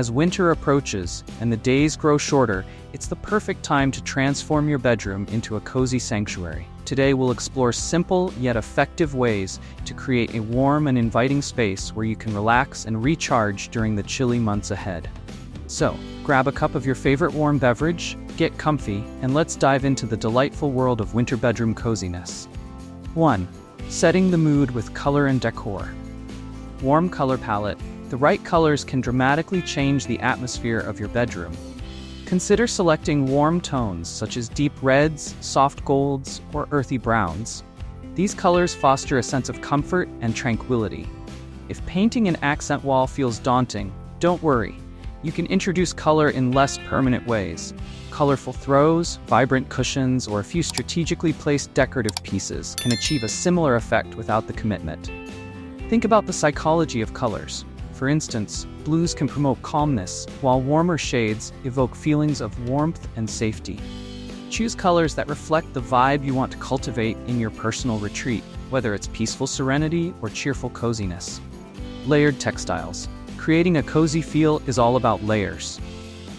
As winter approaches and the days grow shorter, it's the perfect time to transform your bedroom into a cozy sanctuary. Today we'll explore simple yet effective ways to create a warm and inviting space where you can relax and recharge during the chilly months ahead. So, grab a cup of your favorite warm beverage, get comfy, and let's dive into the delightful world of winter bedroom coziness. 1. Setting the mood with color and decor. Warm color palette. The right colors can dramatically change the atmosphere of your bedroom. Consider selecting warm tones such as deep reds, soft golds, or earthy browns. These colors foster a sense of comfort and tranquility. If painting an accent wall feels daunting, don't worry. You can introduce color in less permanent ways. Colorful throws, vibrant cushions, or a few strategically placed decorative pieces can achieve a similar effect without the commitment. Think about the psychology of colors. For instance, blues can promote calmness, while warmer shades evoke feelings of warmth and safety. Choose colors that reflect the vibe you want to cultivate in your personal retreat, whether it's peaceful serenity or cheerful coziness. Layered textiles. Creating a cozy feel is all about layers.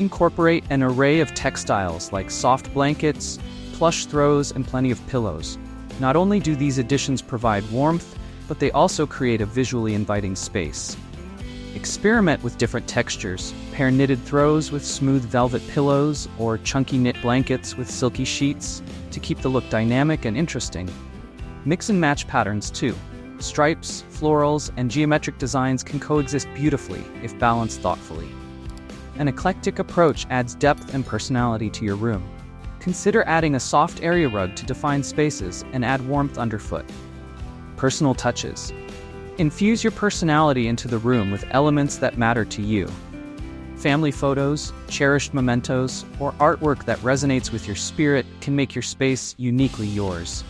Incorporate an array of textiles like soft blankets, plush throws, and plenty of pillows. Not only do these additions provide warmth, but they also create a visually inviting space. Experiment with different textures. Pair knitted throws with smooth velvet pillows or chunky knit blankets with silky sheets to keep the look dynamic and interesting. Mix and match patterns too. Stripes, florals, and geometric designs can coexist beautifully if balanced thoughtfully. An eclectic approach adds depth and personality to your room. Consider adding a soft area rug to define spaces and add warmth underfoot. Personal touches. Infuse your personality into the room with elements that matter to you. Family photos, cherished mementos, or artwork that resonates with your spirit can make your space uniquely yours.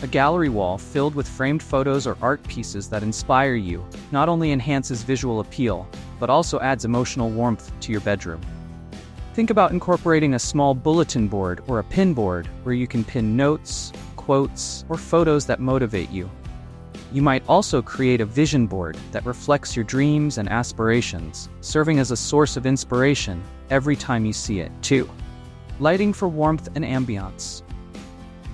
A gallery wall filled with framed photos or art pieces that inspire you not only enhances visual appeal, but also adds emotional warmth to your bedroom. Think about incorporating a small bulletin board or a pin board where you can pin notes, quotes, or photos that motivate you. You might also create a vision board that reflects your dreams and aspirations, serving as a source of inspiration every time you see it. 2. Lighting for warmth and ambiance.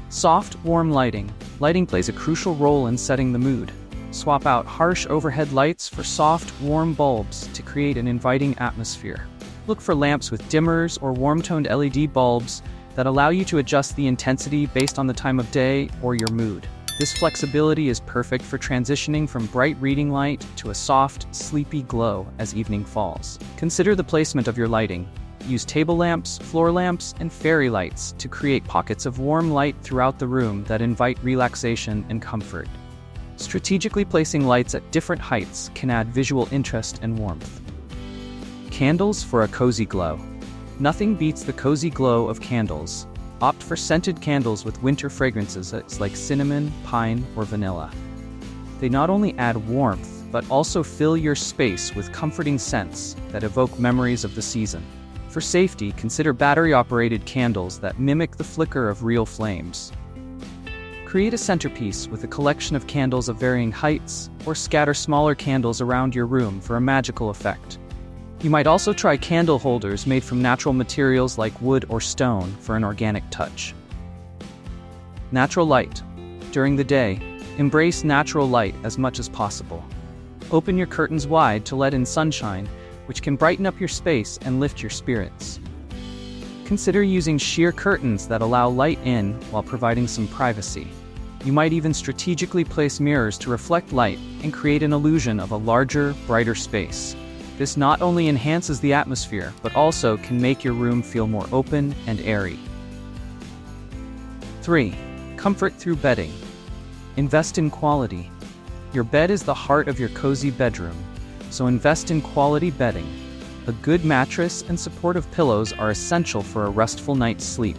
Soft, warm lighting. Lighting plays a crucial role in setting the mood. Swap out harsh overhead lights for soft, warm bulbs to create an inviting atmosphere. Look for lamps with dimmers or warm-toned LED bulbs that allow you to adjust the intensity based on the time of day or your mood. This flexibility is perfect for transitioning from bright reading light to a soft, sleepy glow as evening falls. Consider the placement of your lighting. Use table lamps, floor lamps, and fairy lights to create pockets of warm light throughout the room that invite relaxation and comfort. Strategically placing lights at different heights can add visual interest and warmth. Candles for a cozy glow. Nothing beats the cozy glow of candles. Opt for scented candles with winter fragrances like cinnamon, pine, or vanilla. They not only add warmth, but also fill your space with comforting scents that evoke memories of the season. For safety, consider battery-operated candles that mimic the flicker of real flames. Create a centerpiece with a collection of candles of varying heights, or scatter smaller candles around your room for a magical effect. You might also try candle holders made from natural materials like wood or stone for an organic touch. Natural light. During the day, embrace natural light as much as possible. Open your curtains wide to let in sunshine, which can brighten up your space and lift your spirits. Consider using sheer curtains that allow light in while providing some privacy. You might even strategically place mirrors to reflect light and create an illusion of a larger, brighter space. This not only enhances the atmosphere, but also can make your room feel more open and airy. 3. Comfort through bedding. Invest in quality. Your bed is the heart of your cozy bedroom, so invest in quality bedding. A good mattress and supportive pillows are essential for a restful night's sleep.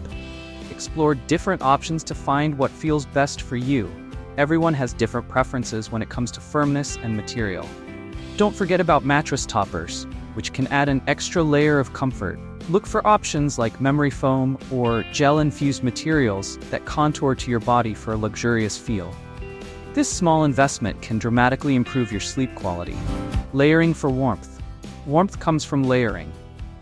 Explore different options to find what feels best for you. Everyone has different preferences when it comes to firmness and material. Don't forget about mattress toppers, which can add an extra layer of comfort. Look for options like memory foam or gel-infused materials that contour to your body for a luxurious feel. This small investment can dramatically improve your sleep quality. Layering for warmth. Warmth comes from layering.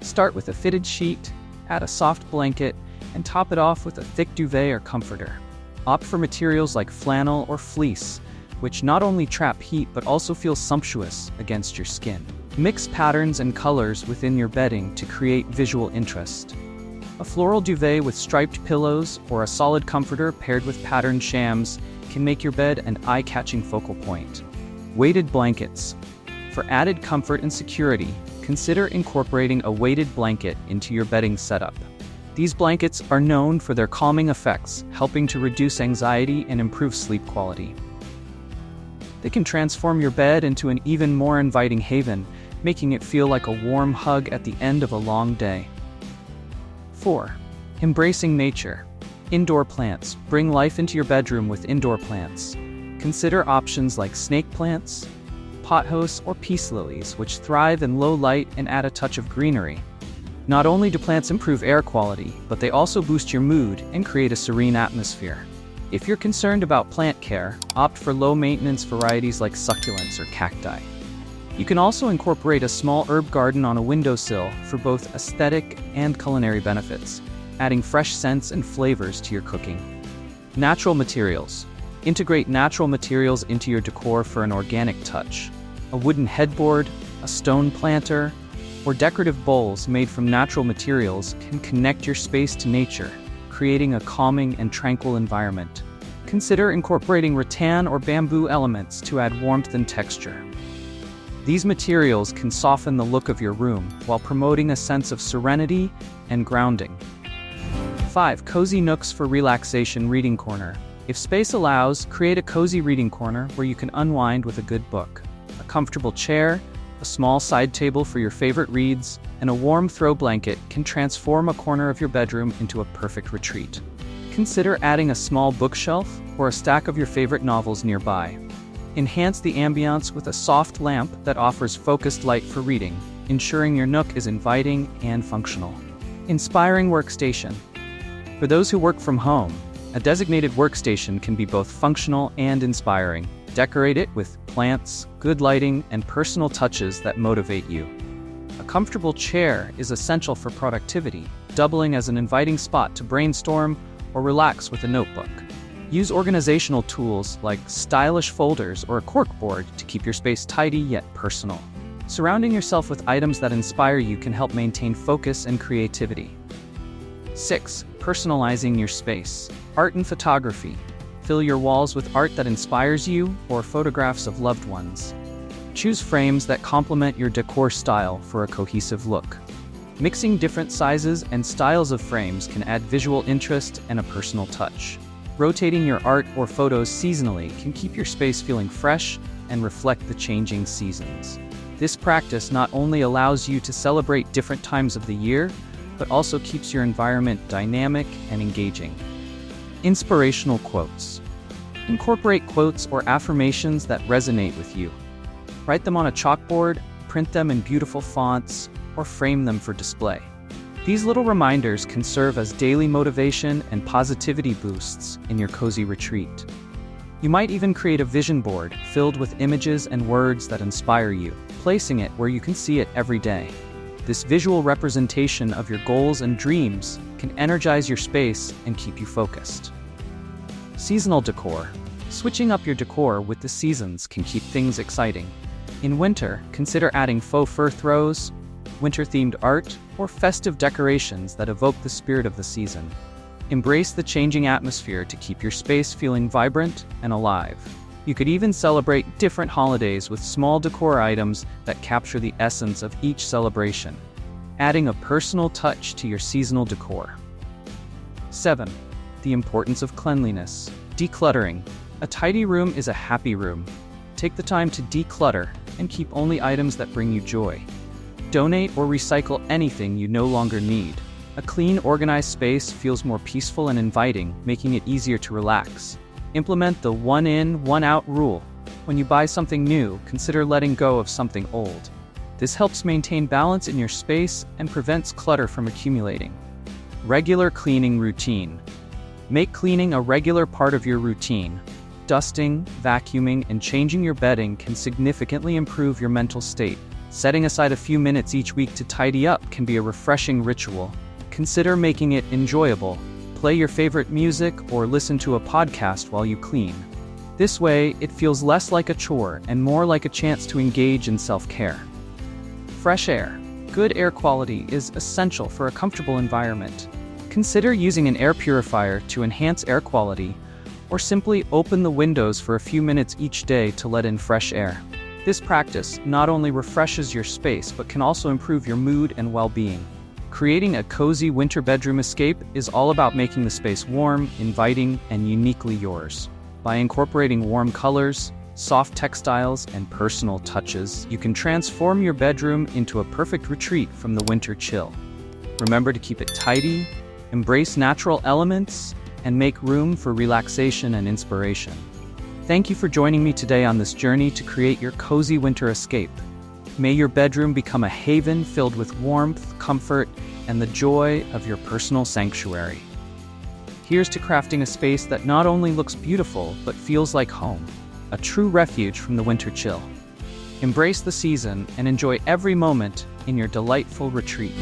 Start with a fitted sheet, add a soft blanket, and top it off with a thick duvet or comforter. Opt for materials like flannel or fleece, which not only trap heat but also feel sumptuous against your skin. Mix patterns and colors within your bedding to create visual interest. A floral duvet with striped pillows or a solid comforter paired with patterned shams can make your bed an eye-catching focal point. Weighted blankets. For added comfort and security, consider incorporating a weighted blanket into your bedding setup. These blankets are known for their calming effects, helping to reduce anxiety and improve sleep quality. They can transform your bed into an even more inviting haven, making it feel like a warm hug at the end of a long day. 4. Embracing nature. Indoor plants. Bring life into your bedroom with indoor plants. Consider options like snake plants, pothos, or peace lilies, which thrive in low light and add a touch of greenery. Not only do plants improve air quality, but they also boost your mood and create a serene atmosphere. If you're concerned about plant care, opt for low-maintenance varieties like succulents or cacti. You can also incorporate a small herb garden on a windowsill for both aesthetic and culinary benefits, adding fresh scents and flavors to your cooking. Natural materials. Integrate natural materials into your decor for an organic touch. A wooden headboard, a stone planter, or decorative bowls made from natural materials can connect your space to nature, creating a calming and tranquil environment. Consider incorporating rattan or bamboo elements to add warmth and texture. These materials can soften the look of your room while promoting a sense of serenity and grounding. 5. Cozy nooks for relaxation. Reading corner. If space allows, create a cozy reading corner where you can unwind with a good book. A comfortable chair, a small side table for your favorite reads, and a warm throw blanket can transform a corner of your bedroom into a perfect retreat. Consider adding a small bookshelf or a stack of your favorite novels nearby. Enhance the ambiance with a soft lamp that offers focused light for reading, ensuring your nook is inviting and functional. Inspiring workstation. For those who work from home, a designated workstation can be both functional and inspiring. Decorate it with plants, good lighting, and personal touches that motivate you. A comfortable chair is essential for productivity, doubling as an inviting spot to brainstorm or relax with a notebook. Use organizational tools like stylish folders or a corkboard to keep your space tidy yet personal. Surrounding yourself with items that inspire you can help maintain focus and creativity. 6. Personalizing your space. Art and photography. Fill your walls with art that inspires you or photographs of loved ones. Choose frames that complement your decor style for a cohesive look. Mixing different sizes and styles of frames can add visual interest and a personal touch. Rotating your art or photos seasonally can keep your space feeling fresh and reflect the changing seasons. This practice not only allows you to celebrate different times of the year, but also keeps your environment dynamic and engaging. Inspirational quotes. Incorporate quotes or affirmations that resonate with you. Write them on a chalkboard, print them in beautiful fonts, or frame them for display. These little reminders can serve as daily motivation and positivity boosts in your cozy retreat. You might even create a vision board filled with images and words that inspire you, placing it where you can see it every day. This visual representation of your goals and dreams can energize your space and keep you focused. Seasonal decor. Switching up your decor with the seasons can keep things exciting. In winter, consider adding faux fur throws, winter-themed art, or festive decorations that evoke the spirit of the season. Embrace the changing atmosphere to keep your space feeling vibrant and alive. You could even celebrate different holidays with small decor items that capture the essence of each celebration, adding a personal touch to your seasonal decor. 7. The importance of cleanliness. Decluttering. A tidy room is a happy room. Take the time to declutter and keep only items that bring you joy. Donate or recycle anything you no longer need. A clean, organized space feels more peaceful and inviting, making it easier to relax. Implement the one in, one out rule. When you buy something new, consider letting go of something old. This helps maintain balance in your space and prevents clutter from accumulating. Regular cleaning routine. Make cleaning a regular part of your routine. Dusting, vacuuming, and changing your bedding can significantly improve your mental state, Setting aside a few minutes each week to tidy up can be a refreshing ritual. Consider making it enjoyable. Play your favorite music or listen to a podcast while you clean. This way, it feels less like a chore and more like a chance to engage in self-care. Fresh air. Good air quality is essential for a comfortable environment. Consider using an air purifier to enhance air quality, or simply open the windows for a few minutes each day to let in fresh air. This practice not only refreshes your space but can also improve your mood and well-being. Creating a cozy winter bedroom escape is all about making the space warm, inviting, and uniquely yours. By incorporating warm colors, soft textiles, and personal touches, you can transform your bedroom into a perfect retreat from the winter chill. Remember to keep it tidy, embrace natural elements, and make room for relaxation and inspiration. Thank you for joining me today on this journey to create your cozy winter escape. May your bedroom become a haven filled with warmth, comfort, and the joy of your personal sanctuary. Here's to crafting a space that not only looks beautiful, but feels like home, a true refuge from the winter chill. Embrace the season and enjoy every moment in your delightful retreat.